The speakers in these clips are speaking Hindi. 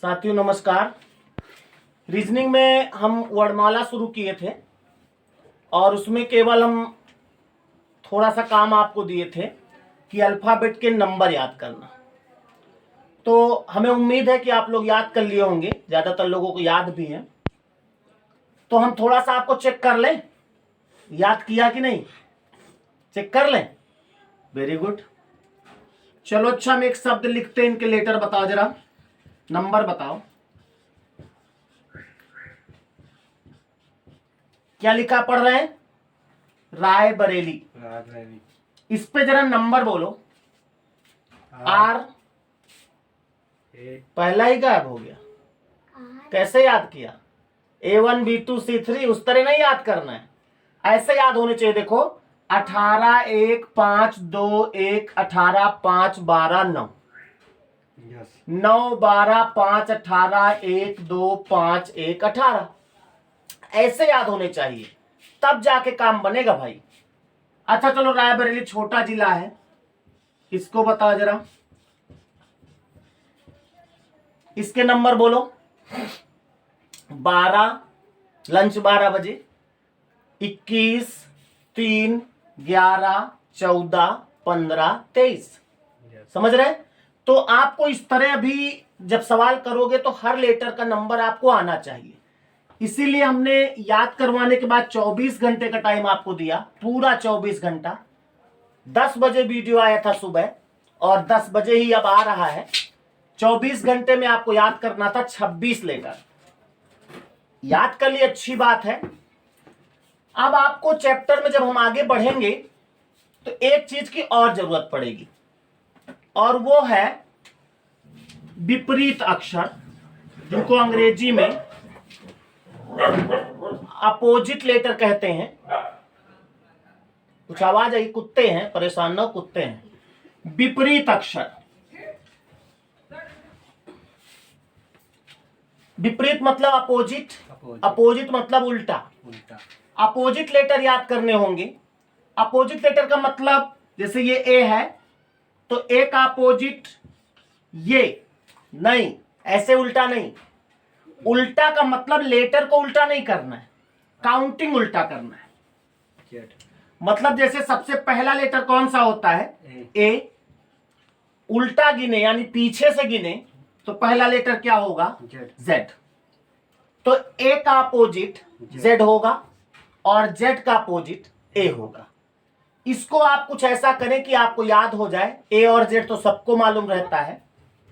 साथियों नमस्कार। रीजनिंग में हम वर्णमाला शुरू किए थे और उसमें केवल हम थोड़ा सा काम आपको दिए थे कि अल्फ़ाबेट के नंबर याद करना। तो हमें उम्मीद है कि आप लोग याद कर लिए होंगे, ज़्यादातर लोगों को याद भी है। तो हम थोड़ा सा आपको चेक कर लें, याद किया कि नहीं, चेक कर लें। Very good. चलो अच्छा, हम एक शब्द लिखते हैं, इनके लेटर बताओ जरा, नंबर बताओ। क्या लिखा पढ़ रहे हैं? रायबरेली। इस पे जरा नंबर बोलो। आर पहला ही गायब हो गया। कैसे याद किया? A1 B2 C3 उस तरह नहीं याद करना है, ऐसे याद होने चाहिए। देखो 18 1 5 2 1 18 5 12 9 9 12 5 18 1 2 5 1 18, ऐसे याद होने चाहिए, तब जाके काम बनेगा भाई। अच्छा चलो, रायबरेली छोटा जिला है, इसको बताओ जरा, इसके नंबर बोलो। 12 लंच 12 बजे, 21 3 11 14 15 23। समझ रहे? तो आपको इस तरह अभी जब सवाल करोगे तो हर लेटर का नंबर आपको आना चाहिए। इसीलिए हमने याद करवाने के बाद 24 घंटे का टाइम आपको दिया, पूरा 24 घंटा। 10 बजे वीडियो आया था सुबह और 10 बजे ही अब आ रहा है। 24 घंटे में आपको याद करना था 26 लेटर। याद कर लिए, अच्छी बात है। अब आपको चैप्टर में जब हम आगे बढ़ेंगे तो एक चीज की और जरूरत पड़ेगी, और वो है विपरीत अक्षर, जिनको अंग्रेजी में अपोजिट लेटर कहते हैं। कुछ आवाज आई, कुत्ते हैं, परेशान ना हो, कुत्ते हैं। विपरीत अक्षर, विपरीत मतलब अपोजिट, अपोजिट मतलब उल्टा। अपोजिट लेटर याद करने होंगे। अपोजिट लेटर का मतलब, जैसे ये ए है तो ए का अपोजिट ये नहीं, ऐसे उल्टा नहीं। उल्टा का मतलब लेटर को उल्टा नहीं करना है, काउंटिंग उल्टा करना है। मतलब जैसे सबसे पहला लेटर कौन सा होता है? ए। उल्टा गिने यानी पीछे से गिने तो पहला लेटर क्या होगा? जेड। तो ए का अपोजिट जेड होगा और जेड का अपोजिट ए होगा। इसको आप कुछ ऐसा करें कि आपको याद हो जाए। ए और जेड तो सबको मालूम रहता है,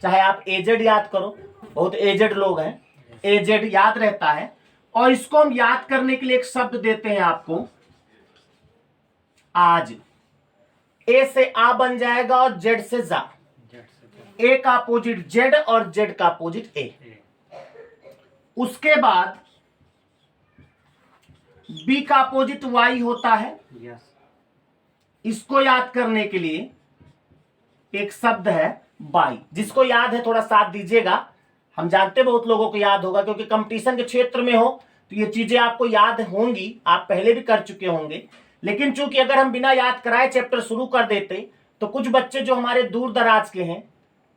चाहे आप एजेड याद करो, बहुत एजेड लोग हैं, एजेड याद रहता है। और इसको हम याद करने के लिए एक शब्द देते हैं आपको, आज। ए से आ बन जाएगा और जेड से जा। ए का अपोजिट जेड और जेड का अपोजिट ए। उसके बाद बी का अपोजिट वाई होता है। इसको याद करने के लिए एक शब्द है बाई। जिसको याद है थोड़ा साथ दीजिएगा, हम जानते बहुत लोगों को याद होगा, क्योंकि कंपटीशन के क्षेत्र में हो तो ये चीजें आपको याद होंगी, आप पहले भी कर चुके होंगे। लेकिन चूंकि अगर हम बिना याद कराए चैप्टर शुरू कर देते तो कुछ बच्चे जो हमारे दूर दराज के हैं,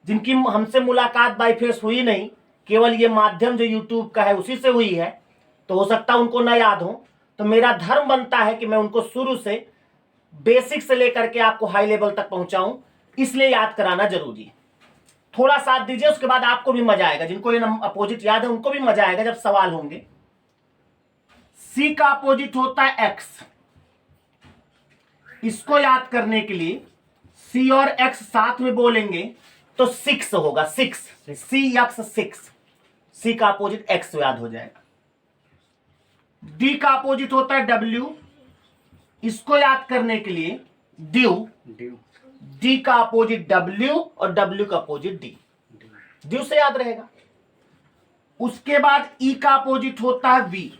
जिनकी हमसे मुलाकात बाई फेस हुई नहीं, केवल ये माध्यम जो यूट्यूब का है उसी से हुई है, तो हो सकता है उनको ना याद हो। तो मेरा धर्म बनता है कि मैं उनको शुरू से बेसिक से लेकर के आपको हाई लेवल तक पहुंचाऊं, इसलिए याद कराना जरूरी है। थोड़ा साथ दीजिए, उसके बाद आपको भी मजा आएगा। जिनको ये अपोजिट याद है उनको भी मजा आएगा जब सवाल होंगे। सी का अपोजिट होता है एक्स। इसको याद करने के लिए सी और एक्स साथ में बोलेंगे तो 6 होगा, 6 सी एक्स 6। सी का अपोजिट एक्स याद हो जाएगा। डी का अपोजिट होता है डब्ल्यू। इसको याद करने के लिए ड्यू, डी का अपोजिट डब्ल्यू और डब्ल्यू का अपोजिट डी, ड्यू से याद रहेगा। उसके बाद ई का अपोजिट होता है वी।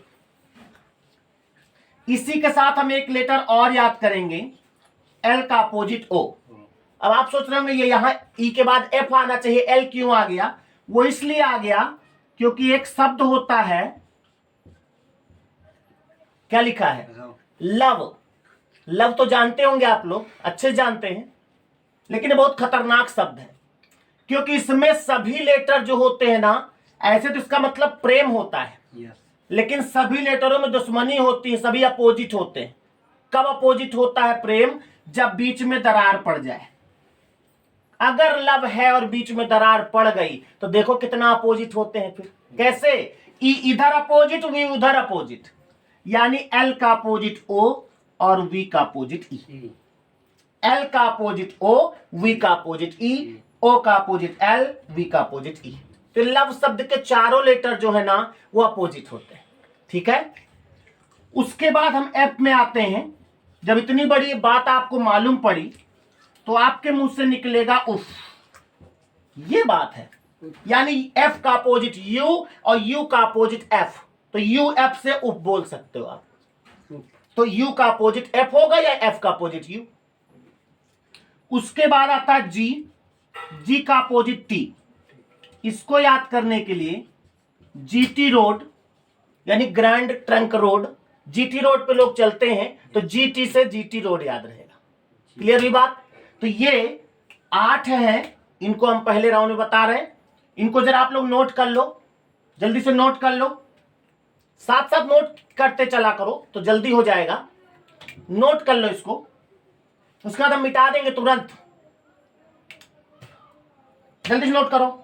इसी के साथ हम एक लेटर और याद करेंगे, एल का अपोजिट ओ। अब आप सोच रहे होंगे ये यहां ई के बाद एफ आना चाहिए, एल क्यों आ गया? वो इसलिए आ गया क्योंकि एक शब्द होता है, क्या लिखा है? लव। लव तो जानते होंगे आप लोग, अच्छे जानते हैं, लेकिन ये बहुत खतरनाक शब्द है, क्योंकि इसमें सभी लेटर जो होते हैं ना, ऐसे तो इसका मतलब प्रेम होता है, लेकिन सभी लेटरों में दुश्मनी होती है, सभी अपोजिट होते हैं। कब अपोजिट होता है प्रेम? जब बीच में दरार पड़ जाए। अगर लव है और बीच में दरार पड़ गई तो देखो कितना अपोजिट होते हैं। फिर कैसे? ई इधर अपोजिट, वी उधर अपोजिट, यानी एल का अपोजिट ओ और वी का अपोजिट ई। एल का अपोजिट ओ, वी का अपोजिट ई, ओ का अपोजिट एल, वी का अपोजिट ई। तो लव शब्द के चारों लेटर जो है ना वो अपोजिट होते हैं। ठीक है, उसके बाद हम एफ में आते हैं। जब इतनी बड़ी बात आपको मालूम पड़ी तो आपके मुंह से निकलेगा उफ। ये बात है, यानी एफ का अपोजिट यू और यू का अपोजिट एफ, तो यू एफ से उफ बोल सकते हो आप। तो यू का अपोजिट एफ होगा या एफ का अपोजिट यू। उसके बाद आता है जी, जी का अपोजिट टी। इसको याद करने के लिए जीटी रोड यानी grand trunk road, GT road पे लोग चलते हैं तो जीटी से जीटी रोड याद रहेगा। क्लियर हुई बात? तो ये 8 हैं, इनको हम पहले राउंड में बता रहे हैं। इनको जरा आप लोग नोट कर लो, जल्दी से नोट कर लो, साथ साथ नोट करते चला करो तो जल्दी हो जाएगा। नोट कर लो इसको, उसके बाद हम मिटा देंगे तुरंत। जल्दी से नोट करो।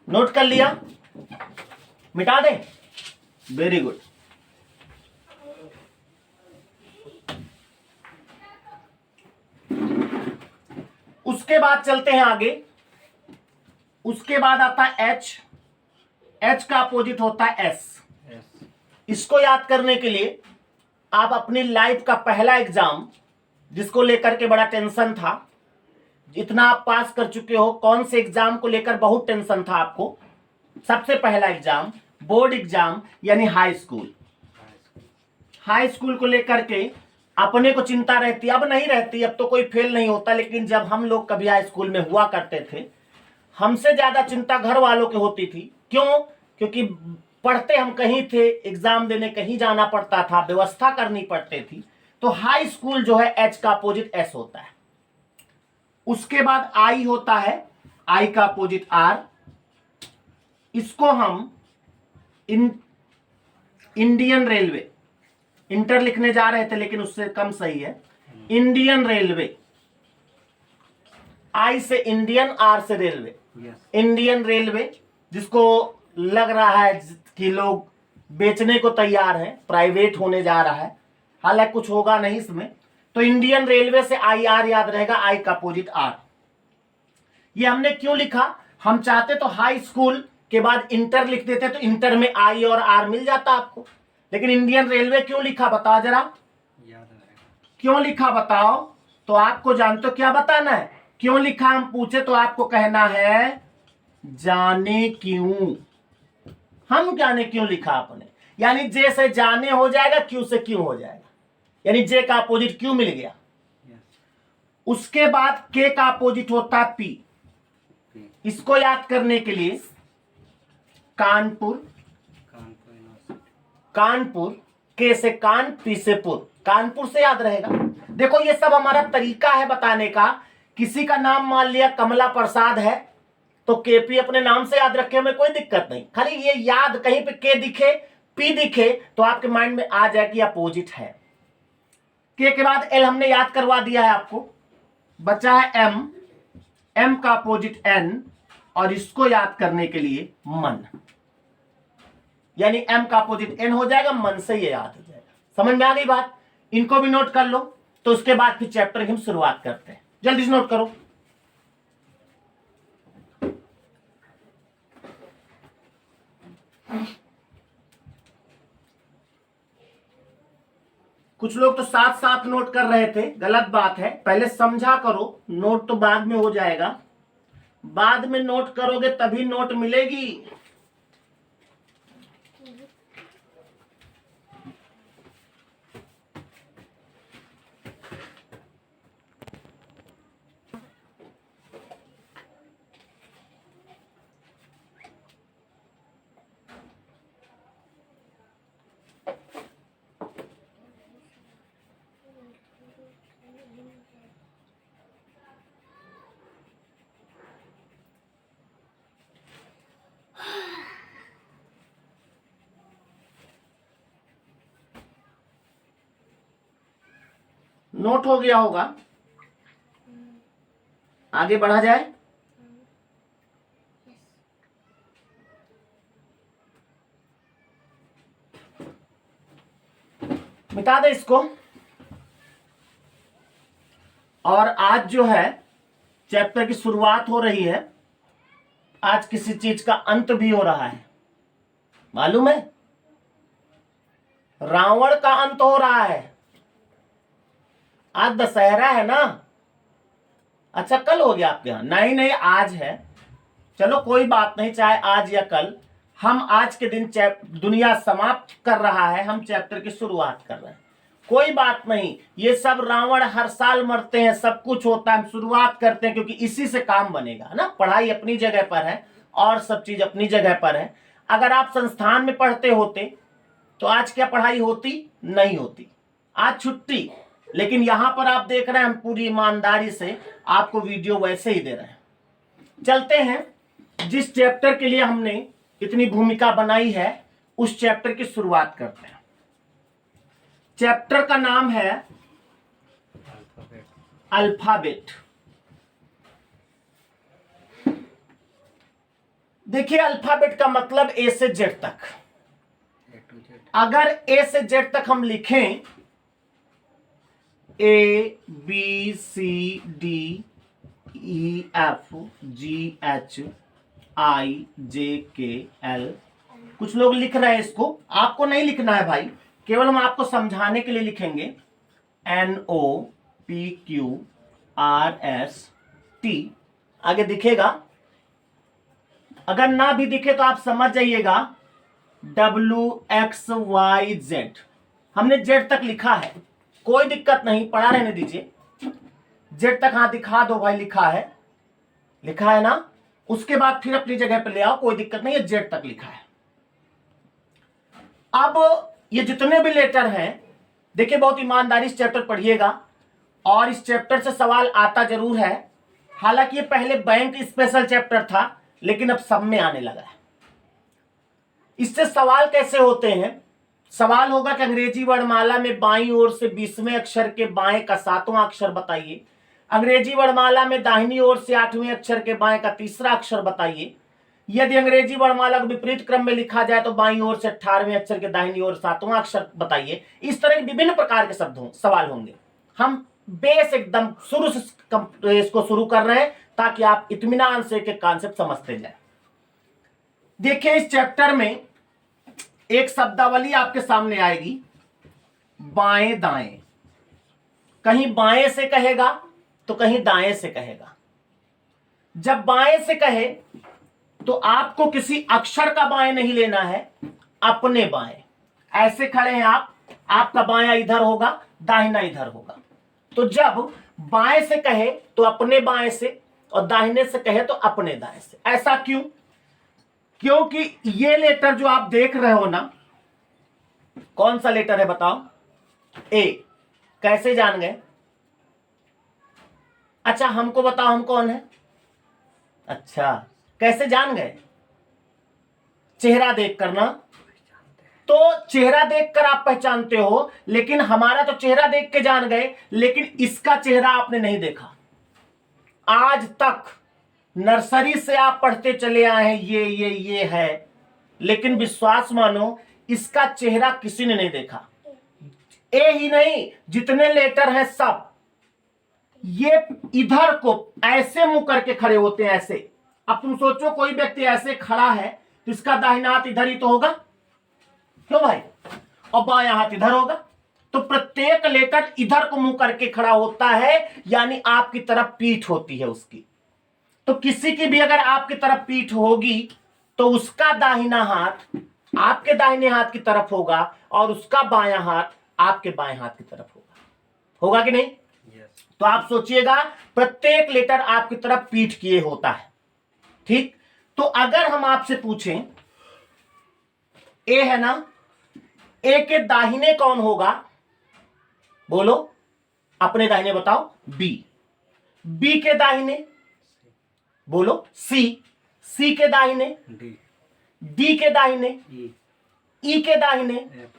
नोट कर लिया? मिटा दे? Very good. उसके बाद चलते हैं आगे। उसके बाद आता है एच, एच का अपोजिट होता है एस। इसको याद करने के लिए आप अपनी लाइफ का पहला एग्जाम, जिसको लेकर के बड़ा टेंशन था, इतना आप पास कर चुके हो, कौन से एग्जाम को लेकर बहुत टेंशन था आपको? सबसे पहला एग्जाम बोर्ड एग्जाम यानी हाई स्कूल। हाई स्कूल को लेकर के अपने को चिंता रहती, अब नहीं रहती, अब तो कोई फेल नहीं होता, लेकिन जब हम लोग कभी हाई स्कूल में हुआ करते थे, हमसे ज्यादा चिंता घर वालों की होती थी। क्यों? क्योंकि पढ़ते हम कहीं थे, एग्जाम देने कहीं जाना पड़ता था, व्यवस्था करनी पड़ती थी। तो हाई स्कूल जो है एच का अपोजिट एस होता है। उसके बाद आई होता है, आई का अपोजिट आर। इसको हम इंडियन रेलवे, इंटर लिखने जा रहे थे लेकिन उससे कम सही है, इंडियन रेलवे। आई से इंडियन, आर से रेलवे, इंडियन रेलवे, जिसको लग रहा है कि लोग बेचने को तैयार हैं, प्राइवेट होने जा रहा है, हालांकि कुछ होगा नहीं इसमें। तो इंडियन रेलवे से आई आर याद रहेगा, आई का अपोजिट आर। ये हमने क्यों लिखा? हम चाहते तो हाई स्कूल के बाद इंटर लिख देते तो इंटर में आई और आर मिल जाता आपको, लेकिन इंडियन रेलवे क्यों लिखा बताओ जरा, क्यों लिखा बताओ? तो आपको जानते हो क्या बताना है? क्यों लिखा हम पूछे तो आपको कहना है जाने क्यों। हम जाने क्यों लिखा आपने, यानी जे से जाने हो जाएगा, क्यू से क्यों हो जाएगा, यानी जे का अपोजिट क्यू मिल गया। उसके बाद के का अपोजिट होता है पी। इसको याद करने के लिए कानपुर, कानपुर, के से कान, पी से पुर, कानपुर से याद रहेगा। देखो ये सब हमारा तरीका है बताने का। किसी का नाम मान लिया कमला प्रसाद है तो केपी अपने नाम से याद रखे, हमें कोई दिक्कत नहीं, खाली ये याद कहीं पे के दिखे, पी दिखे तो आपके माइंड में आ जाए कि अपोजिट है। के बाद एल हमने याद करवा दिया है आपको, बचा है एम, एम का अपोजिट एन, और इसको याद करने के लिए मन, यानी एम का अपोजिट एन हो जाएगा, मन से ये याद हो जाएगा। समझ में आ गई बात? इनको भी नोट कर लो, तो उसके बाद फिर चैप्टर की हम शुरुआत करते हैं। जल्दी से नोट करो। कुछ लोग तो साथ साथ नोट कर रहे थे, गलत बात है। पहले समझा करो, नोट तो बाद में हो जाएगा। बाद में नोट करोगे तभी नोट मिलेगी। नोट हो गया होगा, आगे बढ़ा जाए। मिटा दे इसको। और आज जो है चैप्टर की शुरुआत हो रही है, आज किसी चीज का अंत भी हो रहा है, मालूम है? रावण का अंत हो रहा है। आज दशहरा है ना? अच्छा, कल हो गया आपके यहां? नहीं नहीं, आज है। चलो कोई बात नहीं, चाहे आज या कल, हम आज के दिन दुनिया समाप्त कर रहा है, हम चैप्टर की शुरुआत कर रहे हैं। कोई बात नहीं, ये सब रावण हर साल मरते हैं, सब कुछ होता है, हम शुरुआत करते हैं क्योंकि इसी से काम बनेगा ना। पढ़ाई अपनी जगह पर है और सब चीज अपनी जगह पर है। अगर आप संस्थान में पढ़ते होते तो आज क्या पढ़ाई होती? नहीं होती, आज छुट्टी। लेकिन यहां पर आप देख रहे हैं, हम पूरी ईमानदारी से आपको वीडियो वैसे ही दे रहे हैं। चलते हैं, जिस चैप्टर के लिए हमने इतनी भूमिका बनाई है उस चैप्टर की शुरुआत करते हैं। चैप्टर का नाम है अल्फाबेट। देखिए, अल्फाबेट का मतलब ए से जेड तक। अगर ए से जेड तक हम लिखें, A B C D E F G H I J K L, कुछ लोग लिख रहे हैं इसको, आपको नहीं लिखना है भाई, केवल हम आपको समझाने के लिए लिखेंगे। N O P Q R S T, आगे दिखेगा, अगर ना भी दिखे तो आप समझ जाइएगा, डब्ल्यू एक्स वाई जेड। हमने जेड तक लिखा है, कोई दिक्कत नहीं, पढ़ा रहने दीजिए। जेड तक हाँ दिखा दो भाई, लिखा है ना? उसके बाद फिर अपनी जगह पे ले आओ, कोई दिक्कत नहीं है, जेड तक लिखा है। अब ये जितने भी लेटर हैं, देखिए बहुत ईमानदारी से चैप्टर पढ़िएगा, और इस चैप्टर से सवाल आता जरूर है। हालांकि ये पहले बैंक स्पेशल चैप्टर था, लेकिन अब सब में आने लगा है। इससे सवाल कैसे होते हैं? सवाल होगा कि अंग्रेजी वर्णमाला में बाईं ओर से 20वें अक्षर के बाएं का 7वां अक्षर बताइए। अंग्रेजी वर्णमाला में दाहिनी ओर से 8वें अक्षर के बाएं का 3रा अक्षर बताइए। यदि अंग्रेजी वर्णमाला को विपरीत क्रम में लिखा जाए तो बाईं ओर से 18वें अक्षर के दाहिनी ओर 7वां अक्षर बताइए। इस तरह के विभिन्न प्रकार के सवाल होंगे। हम बेस एकदम शुरू से इसको शुरू कर रहे हैं ताकि आप इत्मीनान से एक कॉन्सेप्ट समझते जाए। देखिए, इस चैप्टर में एक शब्दावली आपके सामने आएगी, बाएं दाएं। कहीं बाएं से कहेगा तो कहीं दाएं से कहेगा। जब बाएं से कहे तो आपको किसी अक्षर का बाएं नहीं लेना है, अपने बाएं। ऐसे खड़े हैं आप, आपका बायां इधर होगा, दाहिना इधर होगा। तो जब बाएं से कहे तो अपने बाएं से, और दाहिने से कहे तो अपने दाएं से। ऐसा क्यों? क्योंकि ये लेटर जो आप देख रहे हो ना, कौन सा लेटर है बताओ? ए। कैसे जान गए? अच्छा हमको बताओ, हम कौन है? अच्छा, कैसे जान गए? चेहरा देखकर ना। तो चेहरा देखकर आप पहचानते हो, लेकिन हमारा तो चेहरा देख के जान गए, लेकिन इसका चेहरा आपने नहीं देखा। आज तक नर्सरी से आप पढ़ते चले आए हैं, ये है, लेकिन विश्वास मानो इसका चेहरा किसी ने नहीं देखा। ए ही नहीं, जितने लेटर हैं सब ये इधर को ऐसे मुंह करके खड़े होते हैं, ऐसे। अब तुम सोचो, कोई व्यक्ति ऐसे खड़ा है तो इसका दाहिना हाथ इधर ही तो होगा, क्यों भाई? और बायां हाथ इधर होगा। तो प्रत्येक लेटर इधर को मुंह करके खड़ा होता है, यानी आपकी तरफ पीठ होती है उसकी। तो किसी की भी अगर आपकी तरफ पीठ होगी तो उसका दाहिना हाथ आपके दाहिने हाथ की तरफ होगा और उसका बायां हाथ आपके बाएं हाथ की तरफ होगा कि नहीं? तो आप सोचिएगा, प्रत्येक लेटर आपकी तरफ पीठ किए होता है, ठीक? तो अगर हम आपसे पूछें, ए है ना, ए के दाहिने कौन होगा? बोलो, अपने दाहिने बताओ। बी। बी के दाहिने बोलो। सी। सी के दाहिने डी। डी के दाहिने ई। ई के दाहिने एफ।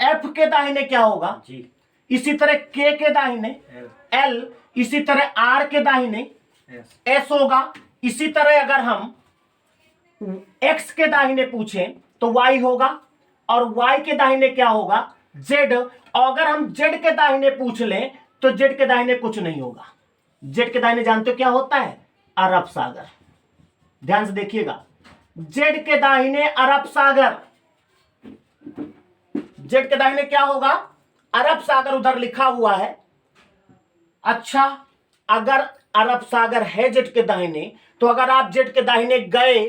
एफ के दाहिने क्या होगा? जी। इसी तरह K के दाहिने L, इसी तरह R के दाहिने S होगा। इसी तरह अगर हम X के दाहिने पूछें तो Y होगा, और Y के दाहिने क्या होगा? Z। और अगर हम Z के दाहिने पूछ लें तो Z के दाहिने कुछ नहीं होगा। Z के दाहिने जानते हो क्या होता है? अरब सागर। ध्यान से देखिएगा, Z के दाहिने अरब सागर। Z के दाहिने क्या होगा? अरब सागर उधर लिखा हुआ है। अच्छा, अगर अरब सागर है Z के दाहिने, तो अगर आप Z के दाहिने गए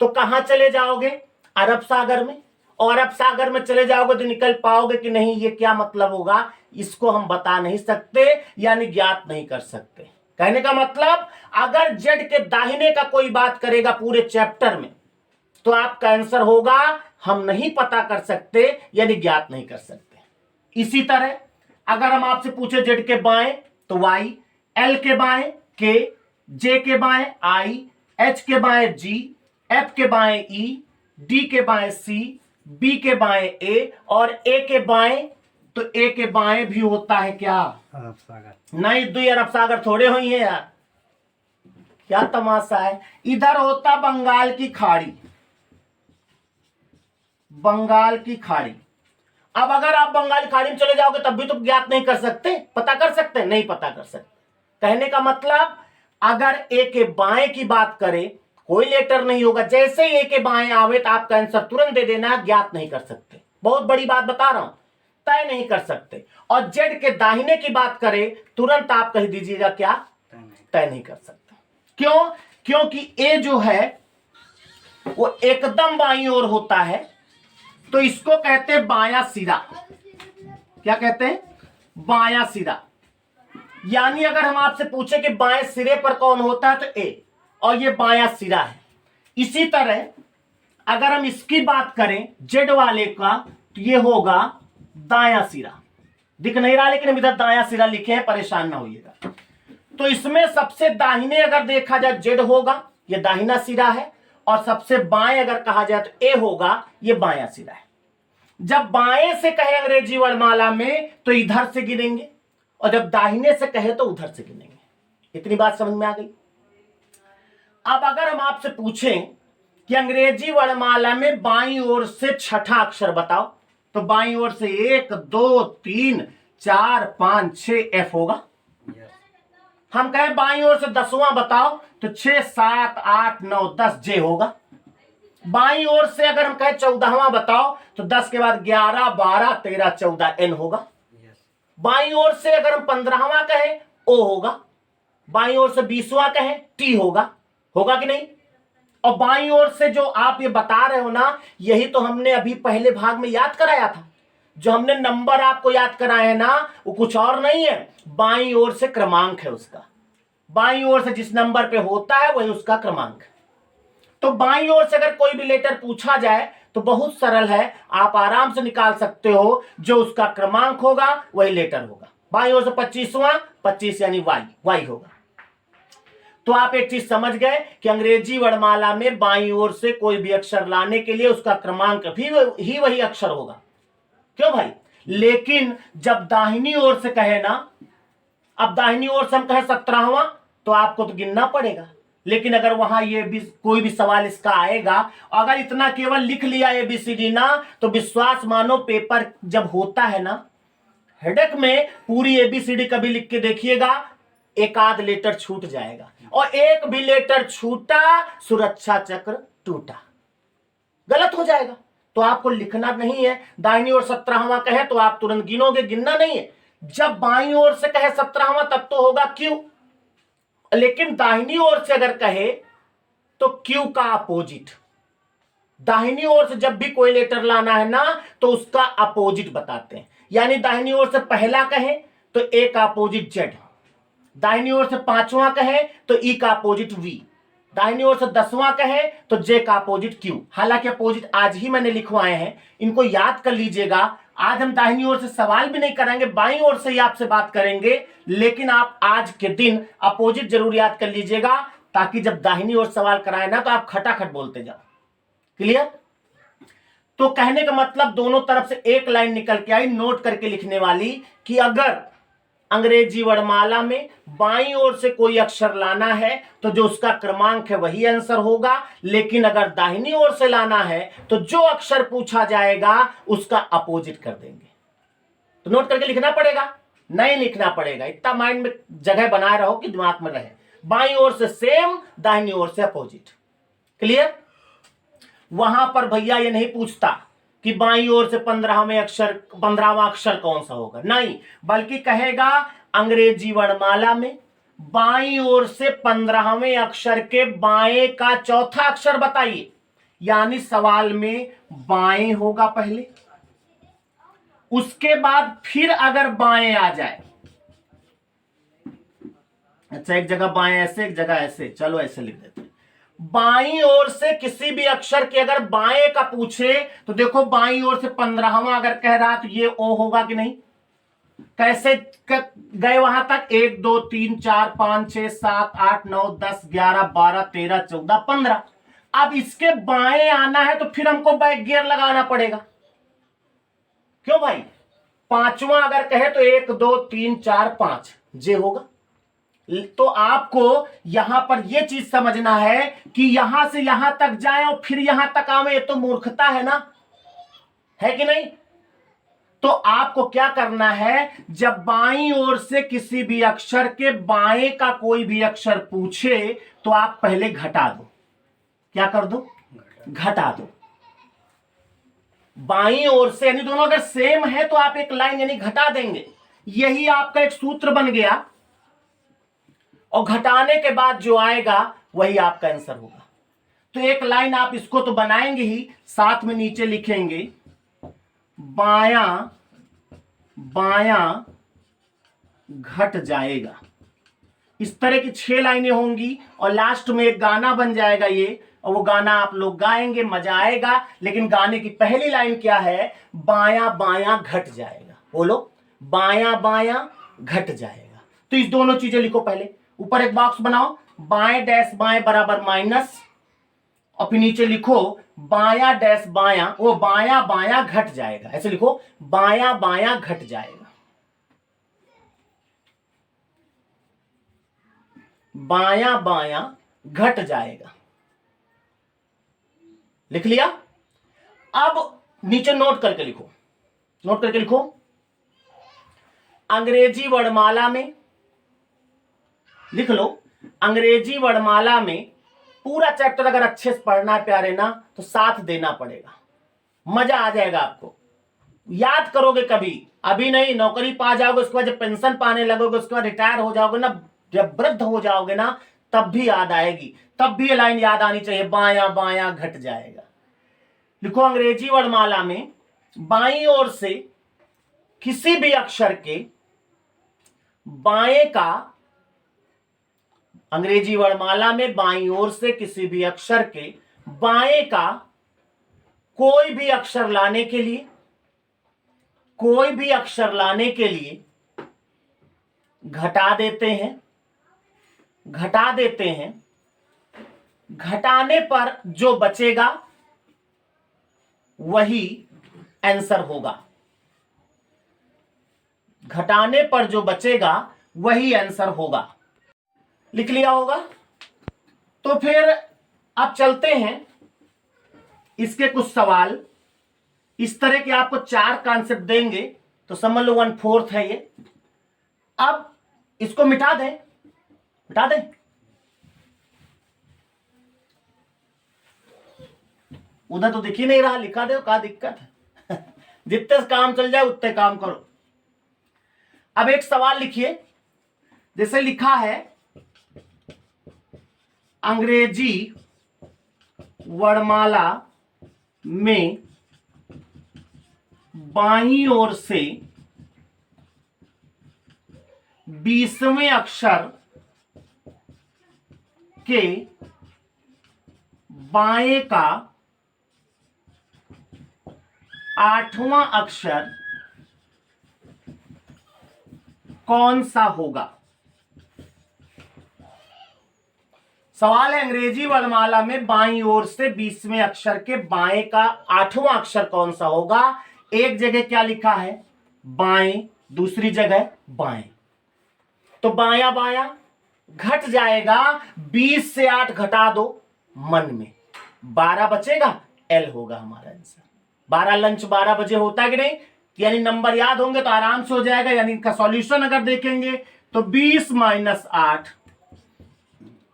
तो कहां चले जाओगे? अरब सागर में। और अरब सागर में चले जाओगे तो निकल पाओगे कि नहीं, ये क्या मतलब होगा? इसको हम बता नहीं सकते, यानी ज्ञात नहीं कर सकते। कहने का मतलब, अगर Z के दाहिने का कोई बात करेगा पूरे चैप्टर में, तो आपका आंसर होगा हम नहीं पता कर सकते, यानी ज्ञात नहीं कर सकते। इसी तरह अगर हम आपसे पूछे Z के बाएं तो Y, L के बाएं K, J के बाएं I, H के बाएं G, F के बाएं E, D के बाएं C, B के बाएं A, और A के बाएं, तो A के बाएं भी होता है क्या? अरब सागर। नहीं, दुई अरब सागर थोड़े हुई है यार, क्या तमाशा है। इधर होता बंगाल की खाड़ी, बंगाल की खाड़ी। अब अगर आप बंगाल की खाड़ी में चले जाओगे तब भी तो ज्ञात नहीं कर सकते, पता कर सकते? नहीं पता कर सकते। कहने का मतलब, अगर ए के बाएं की बात करें, कोई लेटर नहीं होगा। जैसे ही ए के बाएं आवे तो आपका आंसर तुरंत दे देना, ज्ञात नहीं कर सकते। बहुत बड़ी बात बता रहा हूं, तय नहीं कर सकते। और जेड के दाहिने की बात करें, तुरंत आप कह दीजिएगा क्या? तय नहीं कर सकते। क्यों? क्योंकि ए जो है वो एकदम बाईं ओर होता है, तो इसको कहते हैं बायां सिरा। क्या कहते हैं? बायां सिरा। यानी अगर हम आपसे पूछे कि बाएं सिरे पर कौन होता है, तो ए, और ये बायां सिरा है। इसी तरह अगर हम इसकी बात करें जेड वाले का, तो ये होगा दायां सिरा। दिख नहीं रहा, लेकिन हम इधर दायां सिरा लिखे हैं, परेशान ना होइएगा। तो इसमें सबसे दाहिने अगर देखा जाए जेड होगा, ये दाहिना सिरा है, और सबसे बाएं अगर कहा जाए तो ए होगा, ये बायां सिरा है। जब बाएं से कहे अंग्रेजी वर्णमाला में तो इधर से गिनेंगे, और जब दाहिने से कहे तो उधर से गिनेंगे। इतनी बात समझ में आ गई? अब अगर हम आपसे पूछें कि अंग्रेजी वर्णमाला में बाईं ओर से छठा अक्षर बताओ, तो बाईं ओर से 1 2 3 4 5 6 एफ होगा। हम कहें बाईं ओर से 10वां बताओ, तो 6 7 8 9 10 जे होगा। बाईं ओर से अगर हम कहें 14वां बताओ, तो 10 के बाद 11 12 13 14 एन होगा। बाईं ओर से अगर हम 15वां कहें ओ होगा। बाईं ओर से 20वां कहें टी होगा। होगा कि नहीं? और बाईं ओर से जो आप ये बता रहे हो ना, यही तो हमने अभी पहले भाग में याद कराया था। जो हमने नंबर आपको याद कराए हैं ना, वो कुछ और नहीं है, बाईं ओर से क्रमांक है उसका। बाईं ओर से जिस नंबर पे होता है वही उसका क्रमांक है। तो बाईं ओर से अगर कोई भी लेटर पूछा जाए तो बहुत सरल है, आप आराम से निकाल सकते हो। जो उसका क्रमांक होगा वही लेटर होगा। बाईं ओर से 25वां, 25 यानी वाई होगा। तो आप एक चीज समझ गए कि अंग्रेजी वर्णमाला में बाईं ओर से कोई भी अक्षर लाने के लिए उसका क्रमांक भी वही अक्षर होगा। क्यों भाई? लेकिन जब दाहिनी ओर से कहे ना, अब दाहिनी ओर से हम कहें 17वां, तो आपको तो गिनना पड़ेगा। लेकिन अगर वहां ये भी कोई भी सवाल इसका आएगा, अगर इतना केवल लिख लिया ABCD ना, तो विश्वास मानो पेपर जब होता है ना, हेडेक में पूरी ABCD कभी लिख के देखिएगा, एक आध लेटर छूट जाएगा, और एक भी लेटर छूटा सुरक्षा चक्र टूटा, गलत हो जाएगा। तो आपको लिखना नहीं है। दाहिनी ओर 17वां कहे तो आप तुरंत गिनोगे, गिनना नहीं है। जब बाईं ओर से कहे 17वां तब तो होगा क्यू, लेकिन दाहिनी ओर से अगर कहे तो क्यू का अपोजिट। दाहिनी ओर से जब भी कोई लेटर लाना है ना, तो उसका अपोजिट बताते हैं। यानी दाहिनी ओर से पहला कहे तो ए का अपोजिट जेड, दाहिनी ओर से 5वां कहे तो ई का अपोजिट वी, दाहिनी ओर से 10वां कहे तो जे का अपोजिट क्यू। हालांकि अपोजिट आज ही मैंने लिखवाए हैं, इनको याद कर लीजिएगा। आज हम दाहिनी ओर से सवाल भी नहीं करेंगे, बाईं ओर से ही आपसे बात करेंगे, लेकिन आप आज के दिन अपोजिट जरूर याद कर लीजिएगा, ताकि जब दाहिनी ओर सवाल कराए ना तो आप खटाखट बोलते जाओ। क्लियर? तो कहने का मतलब दोनों तरफ से एक लाइन निकल के आई नोट करके लिखने वाली कि अगर अंग्रेजी वर्णमाला में बाईं ओर से कोई अक्षर लाना है तो जो उसका क्रमांक है वही आंसर होगा, लेकिन अगर दाहिनी ओर से लाना है तो जो अक्षर पूछा जाएगा उसका अपोजिट कर देंगे। तो नोट करके लिखना पड़ेगा, नहीं लिखना पड़ेगा, इतना माइंड में जगह बनाए रहो कि दिमाग में रहे। बाईं ओर से सेम, दाहिनी ओर से अपोजिट। क्लियर? वहां पर भैया ये नहीं पूछता कि बाईं ओर से 15वां अक्षर कौन सा होगा, नहीं, बल्कि कहेगा अंग्रेजी वर्णमाला में बाईं ओर से 15वें अक्षर के बाएं का चौथा अक्षर बताइए। यानी सवाल में बाएं होगा पहले, उसके बाद फिर अगर बाएं आ जाए, अच्छा एक जगह बाएं ऐसे, एक जगह ऐसे, चलो ऐसे लिख देते हैं। बाईं ओर से किसी भी अक्षर के अगर बाएं का पूछे तो देखो बाईं ओर से 15वां अगर कह रहा तो ये ओ होगा कि नहीं? कैसे गए वहां तक? 1 2 3 4 5 6 7 8 9 10 11 12 13 14 15। अब इसके बाएं आना है तो फिर हमको बैक गियर लगाना पड़ेगा। क्यों भाई? पांचवा अगर कहे तो 1 2 3 4 5 जे होगा। तो आपको यहां पर यह चीज समझना है कि यहां से यहां तक जाए और फिर यहां तक आवे, ये तो मूर्खता है ना, है कि नहीं? तो आपको क्या करना है, जब बाईं ओर से किसी भी अक्षर के बाएं का कोई भी अक्षर पूछे तो आप पहले घटा दो। क्या कर दो? घटा दो। बाईं ओर से यानी दोनों अगर सेम है तो आप एक लाइन यानी घटा देंगे। यही आपका एक सूत्र बन गया, और घटाने के बाद जो आएगा वही आपका आंसर होगा। तो एक लाइन आप इसको तो बनाएंगे ही, साथ में नीचे लिखेंगे बायां बायां घट जाएगा। इस तरह की 6 लाइनें होंगी और लास्ट में एक गाना बन जाएगा ये, और वो गाना आप लोग गाएंगे, मजा आएगा। लेकिन गाने की पहली लाइन क्या है? बायां बायां घट जाएगा। बोलो, बायां बायां घट जाएगा। तो इस दोनों चीजें लिखो पहले। ऊपर एक बॉक्स बनाओ, बाएं डैश बाएं बराबर माइनस, और फिर नीचे लिखो बायां डैश बायां, वो बायां बायां घट जाएगा। ऐसे लिखो, बायां बायां घट जाएगा, बायां बायां घट जाएगा। लिख लिया? अब नीचे नोट करके लिखो, नोट करके लिखो अंग्रेजी वर्णमाला में, लिख लो अंग्रेजी वर्णमाला में पूरा चैप्टर अगर अच्छे से पढ़ना है प्यारे ना तो साथ देना पड़ेगा, मजा आ जाएगा आपको। याद करोगे कभी, अभी नहीं, नौकरी पा जाओगे, उसके बाद जब पेंशन पाने लगोगे, उसके बाद रिटायर हो जाओगे ना, जब वृद्ध हो जाओगे ना, तब भी याद आएगी, तब भी ये लाइन याद आनी चाहिए, बायां बायां घट जाएगा। लिखो अंग्रेजी वर्णमाला में बाईं ओर से किसी भी अक्षर के बाएं का, अंग्रेजी वर्णमाला में बाईं ओर से किसी भी अक्षर के बाएं का कोई भी अक्षर लाने के लिए, कोई भी अक्षर लाने के लिए घटा देते हैं, घटा देते हैं। घटाने पर जो बचेगा वही आंसर होगा, घटाने पर जो बचेगा वही आंसर होगा। लिख लिया होगा? तो फिर अब चलते हैं, इसके कुछ सवाल इस तरह के आपको 4 कॉन्सेप्ट देंगे तो समझ लो 1/4 है ये। अब इसको मिटा दें, मिटा दें, उधर तो दिख ही नहीं रहा, लिखा दे, क्या दिक्कत है? जितने काम चल जाए उतने काम करो। अब एक सवाल लिखिए, जैसे लिखा है अंग्रेजी वर्णमाला में बाईं ओर से 20वें अक्षर के बाएं का 8वां अक्षर कौन सा होगा? सवाल है अंग्रेजी वर्णमाला में बाईं ओर से 20वें अक्षर के बाएं का 8वां अक्षर कौन सा होगा। एक जगह क्या लिखा है बाएं, दूसरी जगह बाएं, तो बाया बाया घट जाएगा। 20 से 8 घटा दो, मन में 12 बचेगा, एल होगा हमारा आंसर। 12 लंच 12 बजे होता है कि नहीं, यानी नंबर याद होंगे तो आराम से हो जाएगा। यानी इनका सॉल्यूशन अगर देखेंगे तो 20 - 8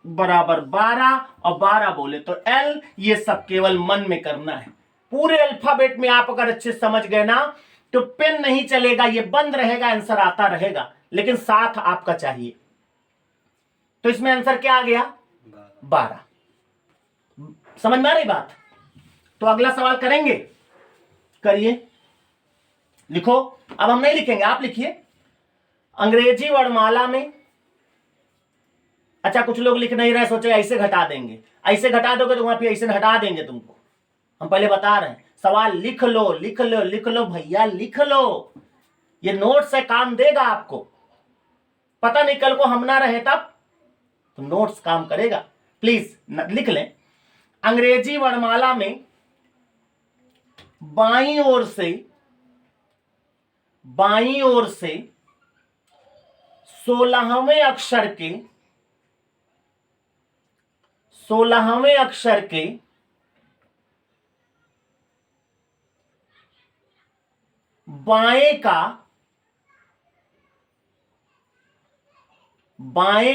बराबर 12 और 12 बोले तो एल। ये सब केवल मन में करना है। पूरे अल्फाबेट में आप अगर अच्छे समझ गए ना तो पेन नहीं चलेगा, ये बंद रहेगा, आंसर आता रहेगा, लेकिन साथ आपका चाहिए। तो इसमें आंसर क्या आ गया 12। समझ में आ रही बात। तो अगला सवाल करेंगे, करिए, लिखो। अब हम नहीं लिखेंगे, आप लिखिए। अंग्रेजी वर्णमाला में, अच्छा कुछ लोग लिख नहीं रहे, सोचे ऐसे घटा देंगे। ऐसे घटा दोगे तो वहां पे ऐसे हटा देंगे तुमको। हम पहले बता रहे हैं, सवाल लिख लो लिख लो लिख लो भैया, लिख लो। ये नोट से काम देगा आपको। पता नहीं कल को हम ना रहे तब, तो नोट्स काम करेगा। प्लीज लिख लें। अंग्रेजी वर्णमाला में बाईं ओर से 16वें अक्षर के बाएं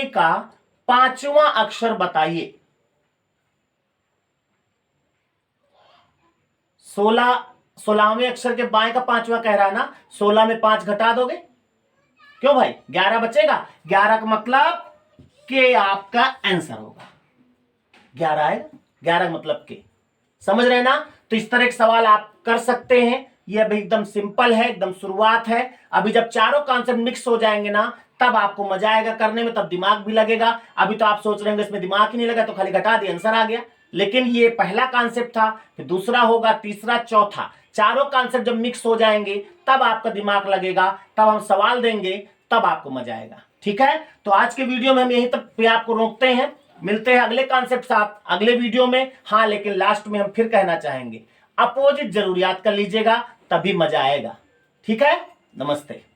का 5वां अक्षर बताइए। 16वें अक्षर के बाएं का 5वां कह रहा है ना, 16 में 5 घटा दोगे, क्यों भाई 11 बचेगा। 11 का मतलब के आपका आंसर होगा। 11 आएगा, 11 का मतलब के। समझ रहे ना। तो इस तरह के सवाल आप कर सकते हैं। ये अभी एकदम सिंपल है, एकदम शुरुआत है। अभी जब चारों कॉन्सेप्ट मिक्स हो जाएंगे ना तब आपको मजा आएगा करने में, तब दिमाग भी लगेगा। अभी तो आप सोच रहे होंगे इसमें दिमाग ही नहीं लगा, तो खाली घटा दिया आंसर आ गया। लेकिन ये पहला कॉन्सेप्ट था, फिर दूसरा होगा, तीसरा, चौथा। चारों कॉन्सेप्ट जब मिक्स हो जाएंगे तब आपका दिमाग लगेगा, तब हम सवाल देंगे, तब आपको मजा आएगा। ठीक है, तो आज के वीडियो में हम यहीं तक पे आपको रोकते हैं। मिलते हैं अगले कॉन्सेप्ट साथ अगले वीडियो में। हाँ, लेकिन लास्ट में हम फिर कहना चाहेंगे, अपोजिट जरूर याद कर लीजिएगा, तभी मजा आएगा। ठीक है, नमस्ते।